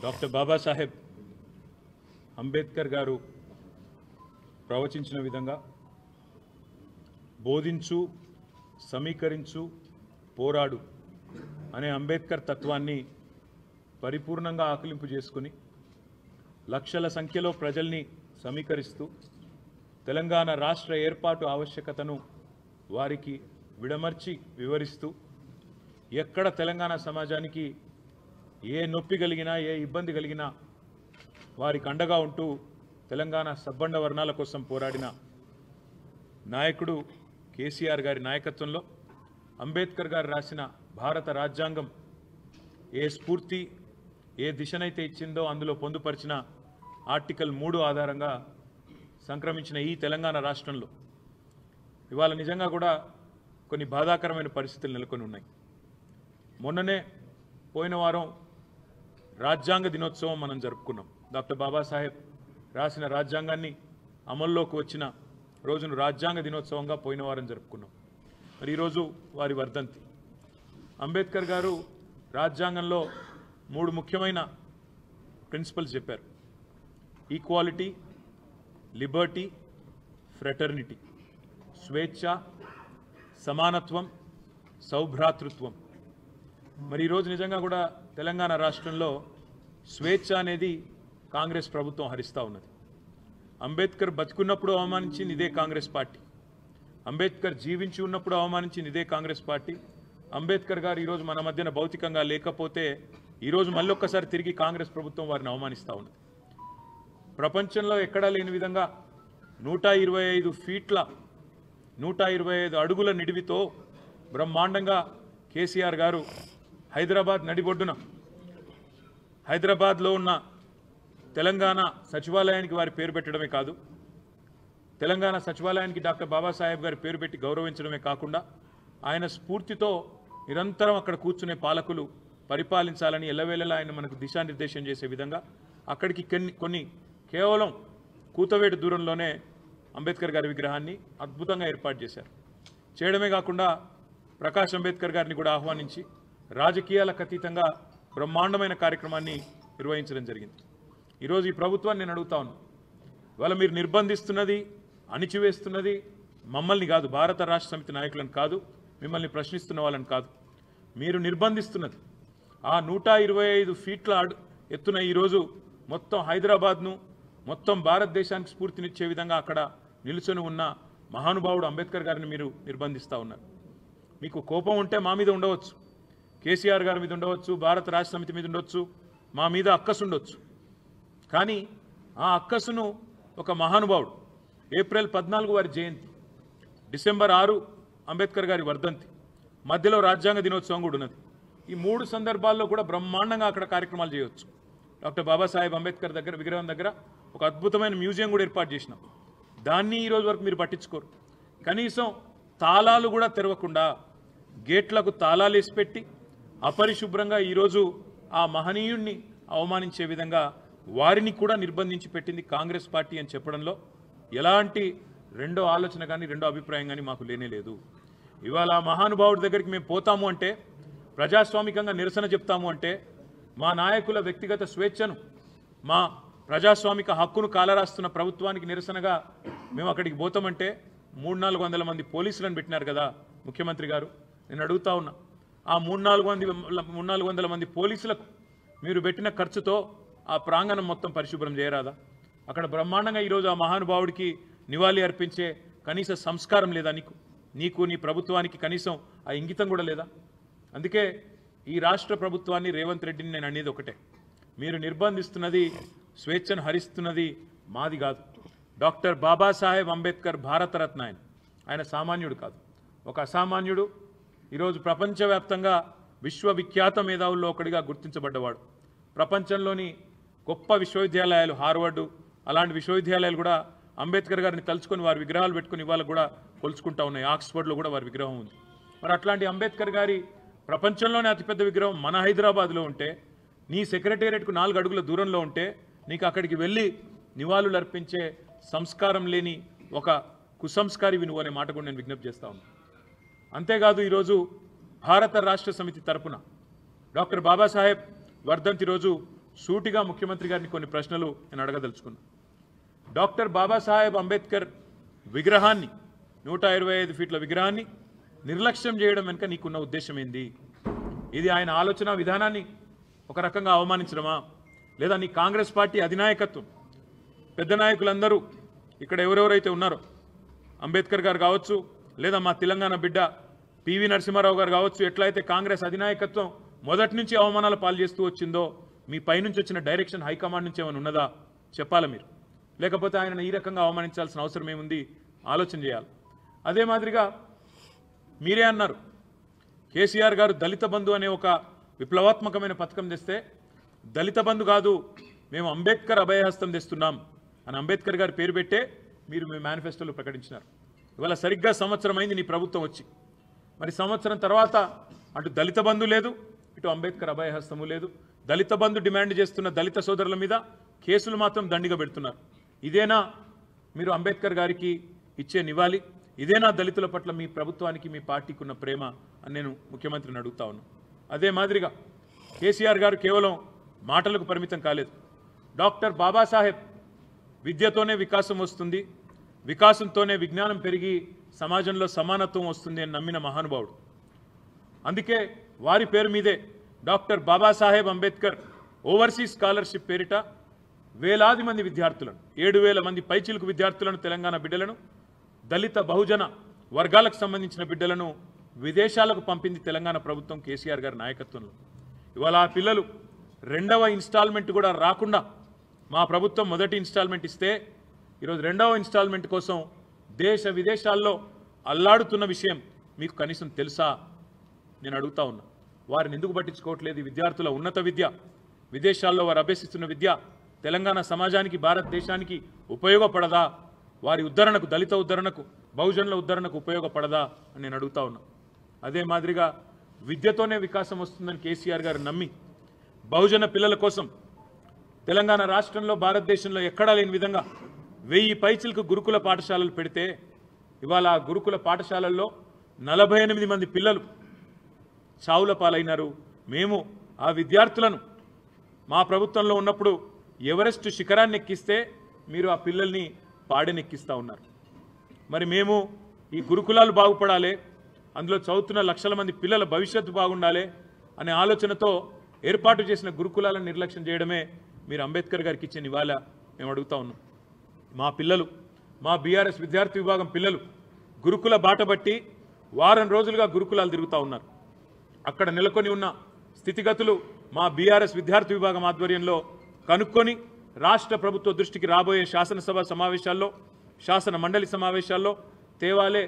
Doctor Babasaheb Ambedkar గారు ప్రవచించిన విధంగా బోధించు, సమీకరించు, పోరాడు అనే అంబేద్కర్ తత్వాన్ని పరిపూర్ణంగా ఆకలింపు చేసుకుని లక్షల సంఖ్యలో ప్రజల్ని సమీకరిస్తూ తెలంగాణ రాష్ట్ర ఏర్పాటు ఆవశ్యకతను వారికి విడమర్చి వివరిస్తూ ఎక్కడ తెలంగాణ సమాజానికి ఏ నొప్పి కలిగినా ఏ ఇబ్బంది కలిగినా వారికి అండగా ఉంటూ తెలంగాణ సబ్బండ వర్ణాల కోసం పోరాడిన నాయకుడు కేసీఆర్ గారి నాయకత్వంలో అంబేద్కర్ గారు రాసిన భారత రాజ్యాంగం ఏ స్ఫూర్తి ఏ దిశనైతే ఇచ్చిందో అందులో పొందుపరిచిన ఆర్టికల్ 3 ఆధారంగా సంక్రమించిన ఈ తెలంగాణ రాష్ట్రంలో ఇవాళ నిజంగా కూడా కొన్ని బాధాకరమైన పరిస్థితులు నెలకొని ఉన్నాయి. మొన్ననే పోయిన వారం రాజ్యాంగ దినోత్సవం మనం జరుపుకున్నాం. డాక్టర్ బాబాసాహెబ్ రాసిన రాజ్యాంగాన్ని అమల్లోకి వచ్చిన రోజును రాజ్యాంగ దినోత్సవంగా పోయిన వారం జరుపుకున్నాం. మరి ఈరోజు వారి వర్ధంతి. అంబేద్కర్ గారు రాజ్యాంగంలో 3 ముఖ్యమైన ప్రిన్సిపల్స్ చెప్పారు: ఈక్వాలిటీ, లిబర్టీ, ఫ్రెటర్నిటీ. స్వేచ్ఛ, సమానత్వం, సౌభ్రాతృత్వం. మరి ఈరోజు నిజంగా కూడా తెలంగాణ రాష్ట్రంలో స్వేచ్ఛ అనేది కాంగ్రెస్ ప్రభుత్వం హరిస్తూ ఉన్నది. అంబేద్కర్ బతుకున్నప్పుడు అవమానించింది ఇదే కాంగ్రెస్ పార్టీ. అంబేద్కర్ జీవించి ఉన్నప్పుడు అవమానించింది ఇదే కాంగ్రెస్ పార్టీ. అంబేద్కర్ గారు ఈరోజు మన మధ్యన భౌతికంగా లేకపోతే ఈరోజు మళ్ళొక్కసారి తిరిగి కాంగ్రెస్ ప్రభుత్వం వారిని అవమానిస్తూ ఉన్నది. ప్రపంచంలో ఎక్కడా లేని విధంగా 125 ఫీట్ల 125 అడుగుల నిడివితో బ్రహ్మాండంగా కేసీఆర్ గారు హైదరాబాద్ నడిబొడ్డున హైదరాబాద్లో ఉన్న తెలంగాణ సచివాలయానికి వారి పేరు పెట్టడమే కాదు, తెలంగాణ సచివాలయానికి డాక్టర్ బాబాసాహెబ్ గారి పేరు పెట్టి గౌరవించడమే కాకుండా ఆయన స్ఫూర్తితో నిరంతరం అక్కడ కూర్చునే పాలకులు పరిపాలించాలని ఎల్లవేళలా ఆయన మనకు దిశానిర్దేశం చేసే విధంగా అక్కడికి కొన్ని కేవలం కూతవేటు దూరంలోనే అంబేద్కర్ గారి విగ్రహాన్ని అద్భుతంగా ఏర్పాటు చేశారు. చేయడమే కాకుండా ప్రకాష్ అంబేద్కర్ గారిని కూడా ఆహ్వానించి రాజకీయాలకు అతీతంగా బ్రహ్మాండమైన కార్యక్రమాన్ని నిర్వహించడం జరిగింది. ఈరోజు ఈ ప్రభుత్వాన్ని నేను అడుగుతా ఉన్నాను, ఇవాళ మీరు నిర్బంధిస్తున్నది, అణిచివేస్తున్నది మమ్మల్ని కాదు, భారత రాష్ట్ర సమితి నాయకులను కాదు, మిమ్మల్ని ప్రశ్నిస్తున్న వాళ్ళని కాదు. మీరు నిర్బంధిస్తున్నది ఆ 125 ఫీట్ల ఎత్తున ఈరోజు మొత్తం హైదరాబాద్ను, మొత్తం భారతదేశానికి స్ఫూర్తినిచ్చే విధంగా అక్కడ నిలుచొని ఉన్న మహానుభావుడు అంబేద్కర్ గారిని మీరు నిర్బంధిస్తూ ఉన్నారు. మీకు కోపం ఉంటే మా మీద ఉండవచ్చు, కేసీఆర్ గారి మీద ఉండవచ్చు, భారత రాష్ట్ర సమితి మీద ఉండొచ్చు, మా మీద అక్కసు ఉండొచ్చు. కానీ ఆ అక్కసును ఒక మహానుభావుడు ఏప్రిల్ 14 వారి జయంతి, డిసెంబర్ 6 అంబేద్కర్ గారి వర్ధంతి, మధ్యలో రాజ్యాంగ దినోత్సవం కూడా ఉన్నది. ఈ 3 సందర్భాల్లో కూడా బ్రహ్మాండంగా అక్కడ కార్యక్రమాలు చేయవచ్చు. డాక్టర్ బాబాసాహెబ్ అంబేద్కర్ దగ్గర విగ్రహం దగ్గర ఒక అద్భుతమైన మ్యూజియం కూడా ఏర్పాటు చేసినాం. దాన్ని ఈరోజు వరకు మీరు పట్టించుకోరు. కనీసం తాళాలు కూడా తెరవకుండా గేట్లకు తాళాలు వేసి పెట్టి అపరిశుభ్రంగా ఈరోజు ఆ మహనీయుణ్ణి అవమానించే విధంగా వారిని కూడా నిర్బంధించి పెట్టింది కాంగ్రెస్ పార్టీ అని చెప్పడంలో ఎలాంటి రెండో ఆలోచన కానీ రెండో అభిప్రాయం కానీ మాకు లేనే లేదు. ఇవాళ మహానుభావుడి దగ్గరికి మేము పోతాము అంటే, ప్రజాస్వామికంగా నిరసన చెప్తాము అంటే, మా నాయకుల వ్యక్తిగత స్వేచ్ఛను, మా ప్రజాస్వామిక హక్కును కాలరాస్తున్న ప్రభుత్వానికి నిరసనగా మేము అక్కడికి పోతామంటే 300-400 మంది పోలీసులను పెట్టినారు కదా ముఖ్యమంత్రి గారు. నేను అడుగుతా ఉన్నా, ఆ 300-400 మంది పోలీసులకు మీరు పెట్టిన ఖర్చుతో ఆ ప్రాంగణం మొత్తం పరిశుభ్రం చేయరాదా? అక్కడ బ్రహ్మాండంగా ఈరోజు ఆ మహానుభావుడికి నివాళి అర్పించే కనీస సంస్కారం లేదా నీకు నీ ప్రభుత్వానికి కనీసం ఆ ఇంగితం కూడా లేదా? అందుకే ఈ రాష్ట్ర ప్రభుత్వాన్ని, రేవంత్ రెడ్డిని నేను అనేది ఒకటే, మీరు నిర్బంధిస్తున్నది, స్వేచ్ఛను హరిస్తున్నది మాది కాదు. డాక్టర్ బాబాసాహెబ్ అంబేద్కర్ భారతరత్న ఆయన సామాన్యుడు కాదు, ఒక అసామాన్యుడు. ఈరోజు ప్రపంచవ్యాప్తంగా విశ్వవిఖ్యాత మేధావుల్లో ఒకటిగా గుర్తించబడ్డవాడు. ప్రపంచంలోని గొప్ప విశ్వవిద్యాలయాలు, హార్వర్డు అలాంటి విశ్వవిద్యాలయాలు కూడా అంబేద్కర్ గారిని తలుచుకొని వారి విగ్రహాలు పెట్టుకుని ఇవాళ కూడా కొలుచుకుంటా ఉన్నాయి. ఆక్స్ఫర్డ్లో కూడా వారి విగ్రహం ఉంది. మరి అట్లాంటి అంబేద్కర్ గారి ప్రపంచంలోనే అతిపెద్ద విగ్రహం మన హైదరాబాద్లో ఉంటే, నీ సెక్రటేరియట్కు 4 అడుగుల దూరంలో ఉంటే నీకు అక్కడికి వెళ్ళి నివాళులు అర్పించే సంస్కారం లేని ఒక కుసంస్కారి నువ్వు అనే మాట కూడా నేను విజ్ఞప్తి చేస్తా ఉన్నాను. అంతేకాదు ఈరోజు భారత రాష్ట్ర సమితి తరపున డాక్టర్ బాబాసాహెబ్ వర్ధంతి రోజు సూటిగా ముఖ్యమంత్రి గారిని కొన్ని ప్రశ్నలు నేను అడగదలుచుకున్నా. డాక్టర్ బాబాసాహెబ్ అంబేద్కర్ విగ్రహాన్ని 125 ఫీట్ల విగ్రహాన్ని నిర్లక్ష్యం చేయడం వెనుక నీకున్న ఉద్దేశం ఏంది? ఇది ఆయన ఆలోచన విధానాన్ని ఒక రకంగా అవమానించడమా, లేదా నీ కాంగ్రెస్ పార్టీ అధినాయకత్వం పెద్ద నాయకులందరూ ఇక్కడ ఎవరెవరైతే ఉన్నారో అంబేద్కర్ గారు కావచ్చు, లేదా మా తెలంగాణ బిడ్డ పివి నరసింహారావు గారు కావచ్చు, ఎట్లయితే కాంగ్రెస్ అధినాయకత్వం మొదటి నుంచి అవమానాల పాలు చేస్తూ వచ్చిందో మీ పైనుంచి వచ్చిన డైరెక్షన్ హైకమాండ్ నుంచి ఏమైనా ఉన్నదా చెప్పాలా మీరు? లేకపోతే ఆయనను ఈ రకంగా అవమానించాల్సిన అవసరం ఏముంది? ఆలోచన చేయాలి. అదే మాదిరిగా మీరే అన్నారు కేసీఆర్ గారు దళిత బంధు అనే ఒక విప్లవాత్మకమైన పథకం తెస్తే దళిత బంధు కాదు మేము అంబేద్కర్ అభయహస్తం తెస్తున్నాం అని అంబేద్కర్ గారి పేరు పెట్టే మీరు మీ మేనిఫెస్టోలో ప్రకటించినారు. ఇవాళ సరిగ్గా సంవత్సరం అయింది నీ ప్రభుత్వం వచ్చి. మరి సంవత్సరం తర్వాత అటు దళిత బంధు లేదు, ఇటు అంబేద్కర్ అభయహస్తము లేదు. దళిత బంధు డిమాండ్ చేస్తున్న దళిత సోదరుల మీద కేసులు మాత్రం దండిగా పెడుతున్నారు. ఇదేనా మీరు అంబేద్కర్ గారికి ఇచ్చే నివాళి? ఇదేనా దళితుల పట్ల మీ ప్రభుత్వానికి మీ పార్టీకి ఉన్న ప్రేమ అని నేను ముఖ్యమంత్రిని అడుగుతా ఉన్నాను. అదే మాదిరిగా కేసీఆర్ గారు కేవలం మాటలకు పరిమితం కాలేదు. డాక్టర్ బాబాసాహెబ్ విద్యతోనే వికాసం వస్తుంది, వికాసంతోనే విజ్ఞానం పెరిగి సమాజంలో సమానత్వం వస్తుంది అని నమ్మిన మహానుభావుడు. అందుకే వారి పేరు మీదే doctor Babasaheb Ambedkar overseas scholarship పేరిట వేలాది మంది విద్యార్థులను 7,000 మంది పైచిలుకు విద్యార్థులను తెలంగాణ బిడ్డలను దళిత బహుజన వర్గాలకు సంబంధించిన బిడ్డలను విదేశాలకు పంపింది తెలంగాణ ప్రభుత్వం కేసీఆర్ గారి నాయకత్వంలో. ఇవాళ ఆ పిల్లలు రెండవ ఇన్స్టాల్మెంట్ కూడా రాకుండా మా ప్రభుత్వం మొదటి ఇన్స్టాల్మెంట్ ఇస్తే ఈరోజు రెండవ ఇన్స్టాల్మెంట్ కోసం దేశ విదేశాల్లో అల్లాడుతున్న విషయం మీకు కనీసం తెలుసా నేను అడుగుతా ఉన్నా. వారిని ఎందుకు పట్టించుకోవట్లేదు? విద్యార్థుల ఉన్నత విద్య, విదేశాల్లో వారు అభ్యసిస్తున్న విద్య తెలంగాణ సమాజానికి భారతదేశానికి ఉపయోగపడదా? వారి ఉద్ధరణకు, దళిత ఉద్ధరణకు, బహుజనుల ఉద్ధరణకు ఉపయోగపడదా అని నేను అడుగుతా ఉన్నా. అదే మాదిరిగా విద్యతోనే వికాసం వస్తుందని కేసీఆర్ గారు నమ్మి బహుజన పిల్లల కోసం తెలంగాణ రాష్ట్రంలో భారతదేశంలో ఎక్కడా లేని విధంగా 1000 పైచిలకు గురుకుల పాఠశాలలు పెడితే ఇవాళ ఆ గురుకుల పాఠశాలల్లో 48 మంది పిల్లలు చావుల పాలైనారు. మేము ఆ విద్యార్థులను మా ప్రభుత్వంలో ఉన్నప్పుడు ఎవరెస్ట్ శిఖరాన్ని ఎక్కిస్తే మీరు ఆ పిల్లల్ని పాడెనెక్కిస్తూ ఉన్నారు. మరి మేము ఈ గురుకులాలు బాగుపడాలి, అందులో చదువుతున్న లక్షల మంది పిల్లల భవిష్యత్తు బాగుండాలి అనే ఆలోచనతో ఏర్పాటు చేసిన గురుకులాలను నిర్లక్ష్యం చేయడమే మీరు అంబేద్కర్ గారికి ఇచ్చిన ఇవాళ మేము అడుగుతా ఉన్నాం. మా పిల్లలు, మా బీఆర్ఎస్ విద్యార్థి విభాగం పిల్లలు గురుకుల బాట బట్టి వారం రోజులుగా గురుకులాలు తిరుగుతూ ఉన్నారు. అక్కడ నెలకొని ఉన్న స్థితిగతులు మా బీఆర్ఎస్ విద్యార్థి విభాగం ఆధ్వర్యంలో కనుక్కొని రాష్ట్ర ప్రభుత్వ దృష్టికి రాబోయే శాసనసభ సమావేశాల్లో, శాసన మండలి సమావేశాల్లో తేవాలే,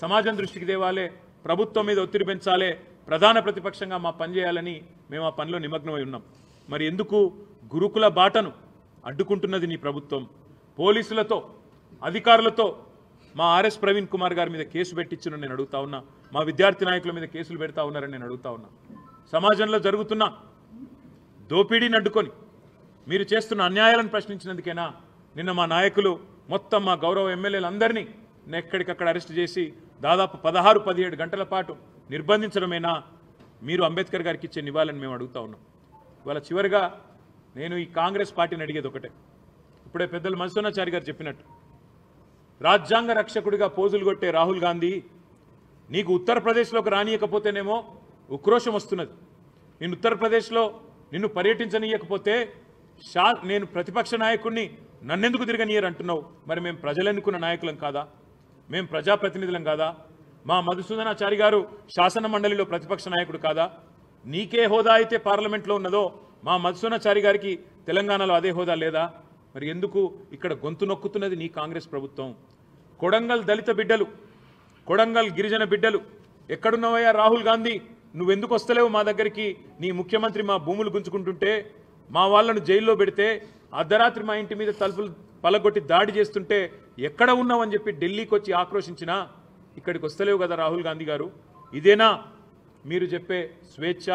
సమాజం దృష్టికి తేవాలే, ప్రభుత్వం మీద ఒత్తిడి పెంచాలే, ప్రధాన ప్రతిపక్షంగా మా పనిచేయాలని మేము ఆ పనిలో నిమగ్నమై ఉన్నాం. మరి ఎందుకు గురుకుల బాటను అడ్డుకుంటున్నది నీ ప్రభుత్వం? పోలీసులతో, అధికారులతో మా ఆర్ఎస్ ప్రవీణ్ కుమార్ గారి మీద కేసు పెట్టించును నేను అడుగుతా ఉన్నా. మా విద్యార్థి నాయకుల మీద కేసులు పెడతా ఉన్నారని నేను అడుగుతా ఉన్నా. సమాజంలో జరుగుతున్న దోపిడీని అడ్డుకొని మీరు చేస్తున్న అన్యాయాలను ప్రశ్నించినందుకేనా నిన్న మా నాయకులు మొత్తం మా గౌరవ ఎమ్మెల్యేలందరినీ ఎక్కడికక్కడ అరెస్ట్ చేసి దాదాపు 16-17 గంటల పాటు నిర్బంధించడమేనా మీరు అంబేద్కర్ గారికి ఇచ్చే నివాళని మేము అడుగుతా ఉన్నాం. ఇవాళ చివరిగా నేను ఈ కాంగ్రెస్ పార్టీని అడిగేది ఒకటే. ఇప్పుడే పెద్దలు మధుసూదనాచారి గారు చెప్పినట్టు రాజ్యాంగ రక్షకుడిగా పోజులు కొట్టే రాహుల్ గాంధీ నీకు ఉత్తరప్రదేశ్లోకి రానియకపోతేనేమో ఉక్రోషం వస్తున్నది. నేను ఉత్తరప్రదేశ్లో నిన్ను పర్యటించనీయకపోతే నేను ప్రతిపక్ష నాయకుడిని నన్నెందుకు తిరగనీయరు అంటున్నావు? మరి మేము ప్రజలు ఎన్నుకున్న నాయకులం కాదా? మేము ప్రజాప్రతినిధులం కాదా? మా మధుసూదనాచారి గారు శాసన మండలిలో ప్రతిపక్ష నాయకుడు కాదా? నీకే హోదా అయితే పార్లమెంట్లో ఉన్నదో మా మధుసూదనాచారి గారికి తెలంగాణలో అదే హోదా లేదా? మరి ఎందుకు ఇక్కడ గొంతు నొక్కుతున్నది నీ కాంగ్రెస్ ప్రభుత్వం? కొడంగల్ దళిత బిడ్డలు, కొడంగల్ గిరిజన బిడ్డలు ఎక్కడున్నావయ్యా రాహుల్ గాంధీ? నువ్వెందుకు వస్తలేవు మా దగ్గరికి? నీ ముఖ్యమంత్రి మా భూములు గుంజుకుంటుంటే, మా వాళ్ళను జైల్లో పెడితే, అర్ధరాత్రి మా ఇంటి మీద తలుపులు పలగొట్టి దాడి చేస్తుంటే ఎక్కడ ఉన్నావని చెప్పి ఢిల్లీకి వచ్చి ఆక్రోశించినా ఇక్కడికి వస్తలేవు కదా రాహుల్ గాంధీ గారు? ఇదేనా మీరు చెప్పే స్వేచ్ఛ,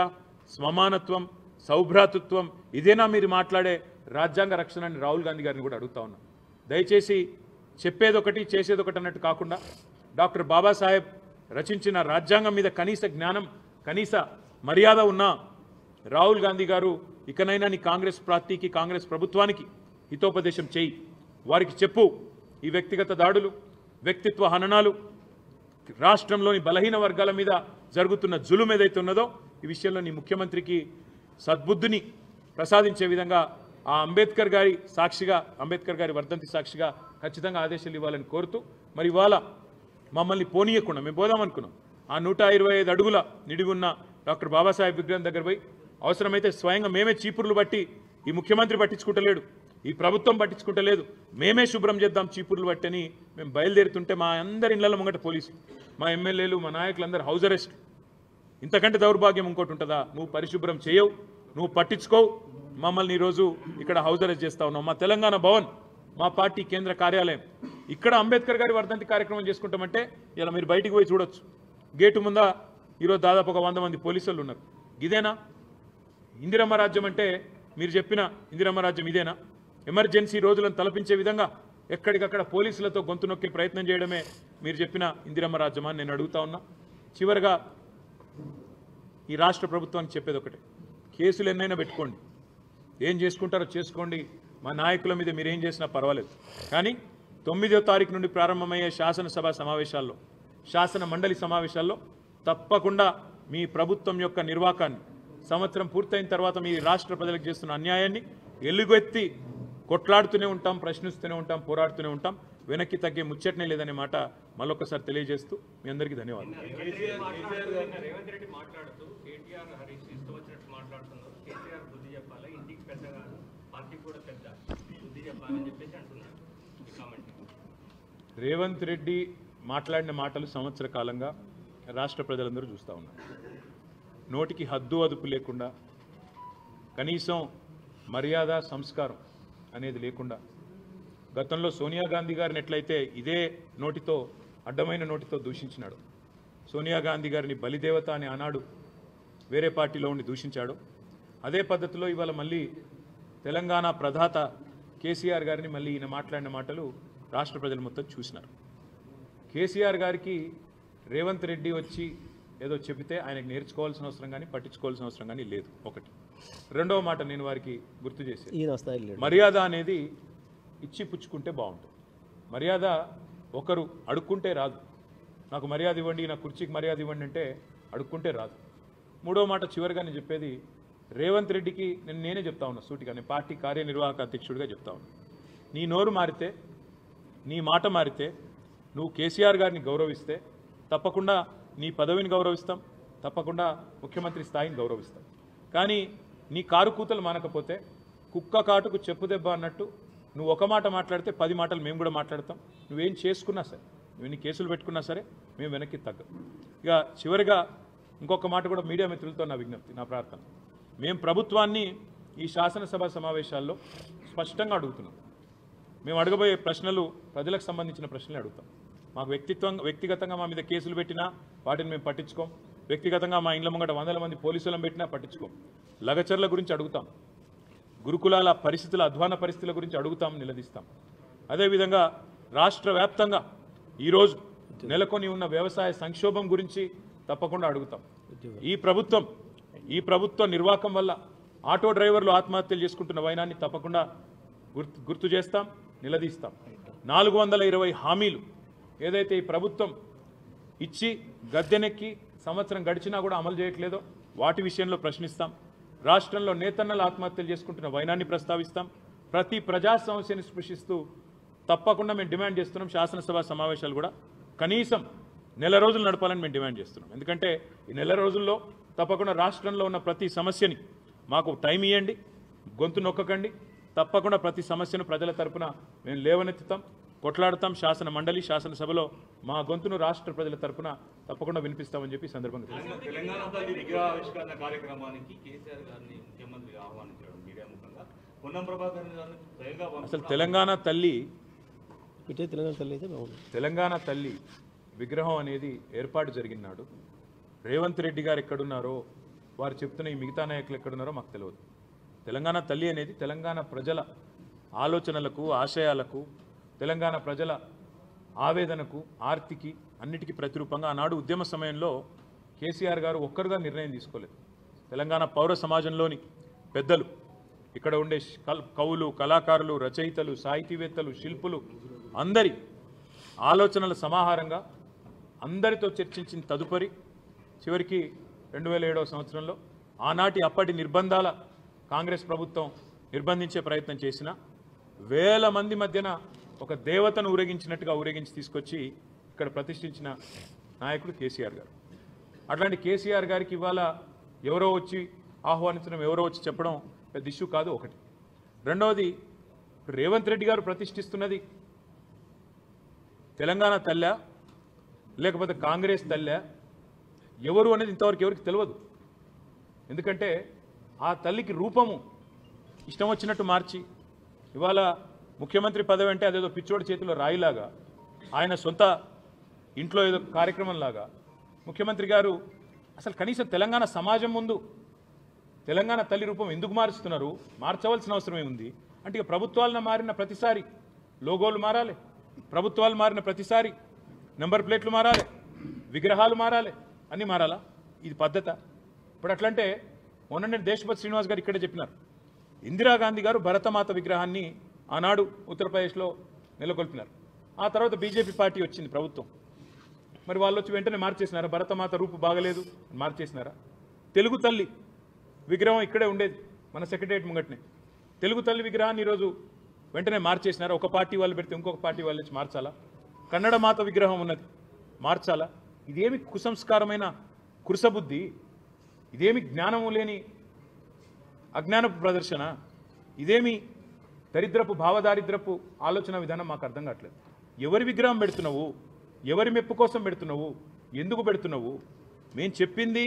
సమానత్వం, సౌభ్రాతృత్వం? ఇదేనా మీరు మాట్లాడే రాజ్యాంగ రక్షణ అని రాహుల్ గాంధీ గారిని కూడా అడుగుతా ఉన్నా. దయచేసి చెప్పేదొకటి చేసేదొకటి అన్నట్టు కాకుండా డాక్టర్ బాబాసాహెబ్ రచించిన రాజ్యాంగం మీద కనీస జ్ఞానం, కనీస మర్యాద ఉన్నా రాహుల్ గాంధీ గారు ఇకనైనా నీ కాంగ్రెస్ పార్టీకి కాంగ్రెస్ ప్రభుత్వానికి హితోపదేశం చేయి, వారికి చెప్పు ఈ వ్యక్తిగత దాడులు, వ్యక్తిత్వ హననాలు, రాష్ట్రంలోని బలహీన వర్గాల మీద జరుగుతున్న జులుం ఏదైతే ఉన్నదో ఈ విషయంలో నీ ముఖ్యమంత్రికి సద్బుద్ధిని ప్రసాదించే విధంగా ఆ అంబేద్కర్ గారి సాక్షిగా, అంబేద్కర్ గారి వర్ధంతి సాక్షిగా ఖచ్చితంగా ఆదేశాలు ఇవ్వాలని కోరుతూ, మరి ఇవాళ మమ్మల్ని పోనీయకుండా మేము పోదామనుకున్నాం ఆ 125 అడుగుల నిడివి ఉన్న డాక్టర్ బాబాసాహెబ్ విగ్రహం దగ్గర పోయి అవసరమైతే స్వయంగా మేమే చీపుర్లు బట్టి, ఈ ముఖ్యమంత్రి పట్టించుకుంటలేడు, ఈ ప్రభుత్వం పట్టించుకుంటలేదు, మేమే శుభ్రం చేద్దాం చీపుర్లు బట్టని మేము బయలుదేరుతుంటే మా అందరి ఇళ్ల ముంగట పోలీసులు, మా ఎమ్మెల్యేలు, మా నాయకులందరూ హౌస్ అరెస్ట్. ఇంతకంటే దౌర్భాగ్యం ఇంకోటి ఉంటుందా? నువ్వు పరిశుభ్రం చేయవు, నువ్వు పట్టించుకోవు, మమ్మల్ని ఈరోజు ఇక్కడ హౌస్ అరెస్ట్ చేస్తా ఉన్నావు. మా తెలంగాణ భవన్, మా పార్టీ కేంద్ర కార్యాలయం, ఇక్కడ అంబేద్కర్ గారి వర్ధంతి కార్యక్రమం చేసుకుంటామంటే ఇలా మీరు బయటికి పోయి చూడొచ్చు. గేటు ముందా ఈరోజు దాదాపు ఒక 100 మంది పోలీసులు ఉన్నారు. ఇదేనా ఇందిరమ్మ రాజ్యం అంటే? మీరు చెప్పిన ఇందిరమ్మ రాజ్యం ఇదేనా? ఎమర్జెన్సీ రోజులను తలపించే విధంగా ఎక్కడికక్కడ పోలీసులతో గొంతు నొక్కే ప్రయత్నం చేయడమే మీరు చెప్పిన ఇందిరమ్మ రాజ్యమా అని నేను అడుగుతా ఉన్నా. చివరిగా ఈ రాష్ట్ర ప్రభుత్వానికి చెప్పేది ఒకటే, కేసులు ఎన్నైనా పెట్టుకోండి, ఏం చేసుకుంటారో చేసుకోండి, మా నాయకుల మీద మీరు ఏం చేసినా పర్వాలేదు, కానీ 9వ తారీఖు నుండి ప్రారంభమయ్యే శాసనసభ సమావేశాల్లో, శాసన మండలి సమావేశాల్లో తప్పకుండా మీ ప్రభుత్వం యొక్క నిర్వాకాన్ని, సంవత్సరం పూర్తయిన తర్వాత మీ రాష్ట్ర ప్రజలకు చేస్తున్న అన్యాయాన్ని ఎలుగెత్తి కొట్లాడుతూనే ఉంటాం, ప్రశ్నిస్తూనే ఉంటాం, పోరాడుతూనే ఉంటాం. వెనక్కి తగ్గే ముచ్చటనే లేదనే మాట మళ్ళొక్కసారి తెలియజేస్తూ మీ అందరికీ ధన్యవాదాలు. రేవంత్ రెడ్డి మాట్లాడుతూ కేటీఆర్ హరీష్ ఇష్టం వచ్చినట్టు మాట్లాడుతున్నారు, కేటీఆర్ బుద్ధి చెప్పాలి, ఇంటికి పెద్దగా పార్టీకి కూడా పెద్ద బుద్ధి చెప్పాలని చెప్పేసి అంటున్నారు. ఈ కామెంట్ రేవంత్ రెడ్డి మాట్లాడిన మాటలు సంవత్సర కాలంగా రాష్ట్ర ప్రజలందరూ చూస్తూ ఉన్నారు. నోటికి హద్దు అదుపు లేకుండా, కనీసం మర్యాద సంస్కారం అనేది లేకుండా, గతంలో సోనియా గాంధీ గారిని ఎట్లయితే ఇదే నోటితో, అడ్డమైన నోటితో దూషించినాడు, సోనియా గాంధీ గారిని బలిదేవత అని ఆనాడు వేరే పార్టీలో ఉండి దూషించాడు, అదే పద్ధతిలో ఇవాళ మళ్ళీ తెలంగాణ ప్రధాత కేసీఆర్ గారిని మళ్ళీ ఈయన మాట్లాడిన మాటలు రాష్ట్ర ప్రజలు మొత్తం చూసినారు. కేసీఆర్ గారికి రేవంత్ రెడ్డి వచ్చి ఏదో చెబితే ఆయనకు నేర్చుకోవాల్సిన అవసరం కానీ పట్టించుకోవాల్సిన అవసరం కానీ లేదు. ఒకటి. రెండవ మాట నేను వారికి గుర్తు చేసేది, మర్యాద అనేది ఇచ్చి పుచ్చుకుంటే బాగుంటుంది. మర్యాద ఒకరు అడుక్కుంటే రాదు. నాకు మర్యాద ఇవ్వండి, నా కుర్చీకి మర్యాద ఇవ్వండి అంటే అడుక్కుంటే రాదు. మూడో మాట చివరిగా నేను చెప్పేది, రేవంత్ రెడ్డికి నేనే చెప్తా ఉన్నా సూటిగా, నేను పార్టీ కార్యనిర్వాహక అధ్యక్షుడిగా చెప్తా ఉన్నా, నీ నోరు మారితే, నీ మాట మారితే, నువ్వు కేసీఆర్ గారిని గౌరవిస్తే తప్పకుండా నీ పదవిని గౌరవిస్తాం, తప్పకుండా ముఖ్యమంత్రి స్థాయిని గౌరవిస్తాం. కానీ నీ కారు కూతలు మానకపోతే కుక్క కాటుకు చెప్పు దెబ్బ అన్నట్టు నువ్వు ఒక మాట మాట్లాడితే 10 మాటలు మేము కూడా మాట్లాడతాం. నువ్వేం చేసుకున్నా సరే, నువ్వు ఎన్ని కేసులు పెట్టుకున్నా సరే మేము వెనక్కి తగ్గం. ఇక చివరిగా ఇంకొక మాట కూడా మీడియా మిత్రులతో నా విజ్ఞప్తి, నా ప్రార్థన, మేము ప్రభుత్వాన్ని ఈ శాసనసభ సమావేశాల్లో స్పష్టంగా అడుగుతున్నాం. మేము అడగబోయే ప్రశ్నలు ప్రజలకు సంబంధించిన ప్రశ్నలే అడుగుతాం. మాకు వ్యక్తిగతంగా మా మీద కేసులు పెట్టినా వాటిని మేము పట్టించుకోం, వ్యక్తిగతంగా మా ఇండ్ల ముంగట 100 మంది పోలీసులను పెట్టినా పట్టించుకోం. లగచర్ల గురించి అడుగుతాం, గురుకులాల పరిస్థితుల, అధ్వాన పరిస్థితుల గురించి అడుగుతాం, నిలదీస్తాం. అదేవిధంగా రాష్ట్ర వ్యాప్తంగా ఈరోజు నెలకొని ఉన్న వ్యవసాయ సంక్షోభం గురించి తప్పకుండా అడుగుతాం. ఈ ప్రభుత్వ నిర్వాకం వల్ల ఆటో డ్రైవర్లు ఆత్మహత్యలు చేసుకుంటున్న వైనాన్ని తప్పకుండా గుర్తు చేస్తాం, నిలదీస్తాం. 420 హామీలు ఏదైతే ఈ ప్రభుత్వం ఇచ్చి గద్దెనెక్కి సంవత్సరం గడిచినా కూడా అమలు చేయట్లేదో వాటి విషయంలో ప్రశ్నిస్తాం. రాష్ట్రంలో నేతన్నలు ఆత్మహత్యలు చేసుకుంటున్న వైనాన్ని ప్రస్తావిస్తాం. ప్రతి ప్రజా సమస్యని స్పృశిస్తూ తప్పకుండా మేము డిమాండ్ చేస్తున్నాం, శాసనసభ సమావేశాలు కూడా కనీసం నెల రోజులు నడపాలని మేము డిమాండ్ చేస్తున్నాం. ఎందుకంటే ఈ నెల రోజుల్లో తప్పకుండా రాష్ట్రంలో ఉన్న ప్రతి సమస్యని మాకు టైం ఇవ్వండి, గొంతు నొక్కకండి, తప్పకుండా ప్రతి సమస్యను ప్రజల తరపున మేము లేవనెత్తుతాం, కొట్లాడతాం. శాసన మండలి, శాసనసభలో మా గొంతును రాష్ట్ర ప్రజల తరపున తప్పకుండా వినిపిస్తామని చెప్పి సందర్భంగా తెలంగాణ తల్లి విగ్రహావిష్కరణ కార్యక్రమానికి కేసీఆర్ గారిని ముఖ్యమంత్రి ఆహ్వానించడం మీడియా ముఖంగా, పొన్నం ప్రభాకర్ గారిని స్వయంగా అసలు తెలంగాణ తల్లి విగ్రహం అనేది ఏర్పాటు జరిగినాడు. రేవంత్ రెడ్డి గారు ఎక్కడున్నారో, వారు చెప్తున్న ఈ మిగతా నాయకులు ఎక్కడున్నారో మాకు తెలియదు. తెలంగాణ తల్లి అనేది తెలంగాణ ప్రజల ఆలోచనలకు, ఆశయాలకు, తెలంగాణ ప్రజల ఆవేదనకు, ఆర్తికి అన్నిటికీ ప్రతిరూపంగా ఆనాడు ఉద్యమ సమయంలో కేసీఆర్ గారు ఒక్కరుగా నిర్ణయం తీసుకోలేదు. తెలంగాణ పౌర సమాజంలోని పెద్దలు, ఇక్కడ ఉండే కవులు, కళాకారులు, రచయితలు, సాహితీవేత్తలు, శిల్పులు అందరి ఆలోచనల సమాహారంగా అందరితో చర్చించిన తదుపరి చివరికి 2007వ సంవత్సరంలో ఆనాటి అప్పటి నిర్బంధాల కాంగ్రెస్ ప్రభుత్వం నిర్బంధించే ప్రయత్నం చేసిన వేల మంది మధ్యన ఒక దేవతను ఊరేగించినట్టుగా ఊరేగించి తీసుకొచ్చి ఇక్కడ ప్రతిష్ఠించిన నాయకుడు కేసీఆర్ గారు. అట్లాంటి కేసీఆర్ గారికి ఇవాళ ఎవరో వచ్చి ఆహ్వానించడం, ఎవరో వచ్చి చెప్పడం పెద్ద ఇష్యూ కాదు. ఒకటి. రెండవది, రేవంత్ రెడ్డి గారు ప్రతిష్ఠిస్తున్నది తెలంగాణ తల్లా లేకపోతే కాంగ్రెస్ తల్లా ఎవరు అనేది ఇంతవరకు ఎవరికి తెలియదు. ఎందుకంటే ఆ తల్లికి రూపము ఇష్టం వచ్చినట్టు మార్చి ఇవాళ ముఖ్యమంత్రి పదవి అంటే అదేదో పిచ్చోడి చేతిలో రాయిలాగా, ఆయన సొంత ఇంట్లో ఏదో కార్యక్రమంలాగా ముఖ్యమంత్రి గారు అసలు కనీసం తెలంగాణ సమాజం ముందు తెలంగాణ తల్లి రూపం ఎందుకు మారుస్తున్నారు, మార్చవలసిన అవసరమే ఉంది అంటే ఇక ప్రభుత్వాలను మారిన ప్రతిసారి లోగోలు మారాలి, ప్రభుత్వాలు మారిన ప్రతిసారి నెంబర్ ప్లేట్లు మారాలి, విగ్రహాలు మారాలి, అన్నీ మారాలా? ఇది పద్ధత? ఇప్పుడు అట్లంటే మొన్న దేశపతి శ్రీనివాస్ గారు ఇక్కడే చెప్పినారు, ఇందిరాగాంధీ గారు భరతమాత విగ్రహాన్ని ఆనాడు ఉత్తరప్రదేశ్లో నెలకొల్పినారు. ఆ తర్వాత బీజేపీ పార్టీ వచ్చింది ప్రభుత్వం. మరి వాళ్ళు వచ్చి వెంటనే మార్చేసినారా? భరతమాత రూపు బాగలేదు మార్చేసినారా? తెలుగు తల్లి విగ్రహం ఇక్కడే ఉండేది మన సెక్రటరియట్ ముంగట్నే. తెలుగు తల్లి విగ్రహాన్ని ఈరోజు వెంటనే మార్చేసినారా? ఒక పార్టీ వాళ్ళు పెడితే ఇంకొక పార్టీ వాళ్ళు వచ్చి మార్చాలా? కన్నడ మాత విగ్రహం ఉన్నది మార్చాలా? ఇదేమి కుసంస్కారమైన కురుసబుద్ధి, ఇదేమి జ్ఞానము లేని అజ్ఞానపు ప్రదర్శన, ఇదేమి దరిద్రపు భావదారిద్రపు ఆలోచన విధానం మాకు అర్థం కావట్లేదు. ఎవరి విగ్రహం పెడుతున్నావు? ఎవరి మెప్పు కోసం పెడుతున్నావు? ఎందుకు పెడుతున్నావు? మేము చెప్పింది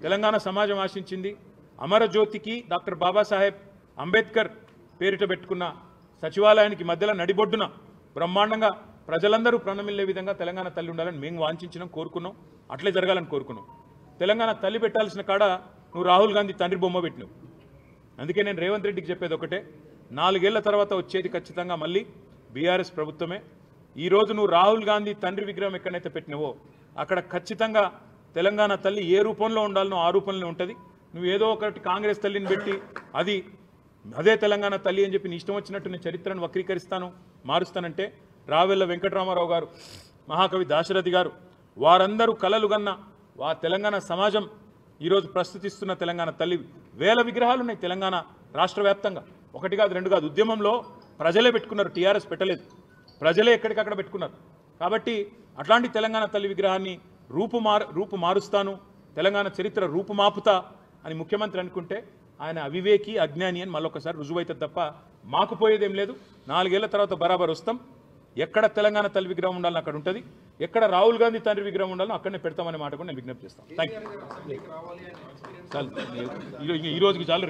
తెలంగాణ సమాజం ఆశించింది. అమరజ్యోతికి డాక్టర్ బాబాసాహెబ్ అంబేద్కర్ పేరిట పెట్టుకున్న సచివాలయానికి మధ్యలో నడిబొడ్డున బ్రహ్మాండంగా ప్రజలందరూ ప్రణమిల్లే విధంగా తెలంగాణ తల్లి ఉండాలని మేము వాంఛించినాం, కోరుకున్నాం. అట్లే జరగాలని కోరుకున్నాం. తెలంగాణ తల్లి పెట్టాల్సిన కాడ నువ్వు రాహుల్ గాంధీ తండ్రి బొమ్మ పెట్టినావు. అందుకే నేను రేవంత్ రెడ్డికి చెప్పేది ఒకటే, 4 ఏళ్ల తర్వాత వచ్చేది ఖచ్చితంగా మళ్ళీ బీఆర్ఎస్ ప్రభుత్వమే. ఈరోజు నువ్వు రాహుల్ గాంధీ తండ్రి విగ్రహం ఎక్కడైతే పెట్టినావో అక్కడ ఖచ్చితంగా తెలంగాణ తల్లి ఏ రూపంలో ఉండాలనో ఆ రూపంలో ఉంటుంది. నువ్వు ఏదో ఒకటి కాంగ్రెస్ తల్లిని పెట్టి అదే తెలంగాణ తల్లి అని చెప్పి నీ ఇష్టం వచ్చినట్టు నేను చరిత్రను వక్రీకరిస్తాను, మారుస్తానంటే రావెల్ల వెంకటరామారావు గారు, మహాకవి దాశరథి గారు, వారందరూ కలలు గన్న ఆ తెలంగాణ సమాజం ఈరోజు ప్రస్తుతిస్తున్న తెలంగాణ తల్లి వేల విగ్రహాలు ఉన్నాయి తెలంగాణ రాష్ట్ర వ్యాప్తంగా. 1 కాదు 2 కాదు. ఉద్యమంలో ప్రజలే పెట్టుకున్నారు, టీఆర్ఎస్ పెట్టలేదు. ప్రజలే ఎక్కడికక్కడ పెట్టుకున్నారు. కాబట్టి అట్లాంటి తెలంగాణ తల్లి విగ్రహాన్ని రూపు మారుస్తాను, తెలంగాణ చరిత్ర రూపుమాపుతా అని ముఖ్యమంత్రి అనుకుంటే ఆయన అవివేకి, అజ్ఞాని అని మళ్ళొకసారి రుజువైతుంది తప్ప మాకు పోయేదేం లేదు. 4 ఏళ్ల తర్వాత బరాబర్ వస్తాం. ఎక్కడ తెలంగాణ తల్లి విగ్రహం ఉండాలని అక్కడ ఉంటుంది, ఎక్కడ రాహుల్ గాంధీ తండ్రి విగ్రహం ఉండాలని అక్కడనే పెడతామనే మాట కూడా నేను విజ్ఞప్తి చేస్తాను. Thank you. చాలు, ఈ రోజుకి చాలు.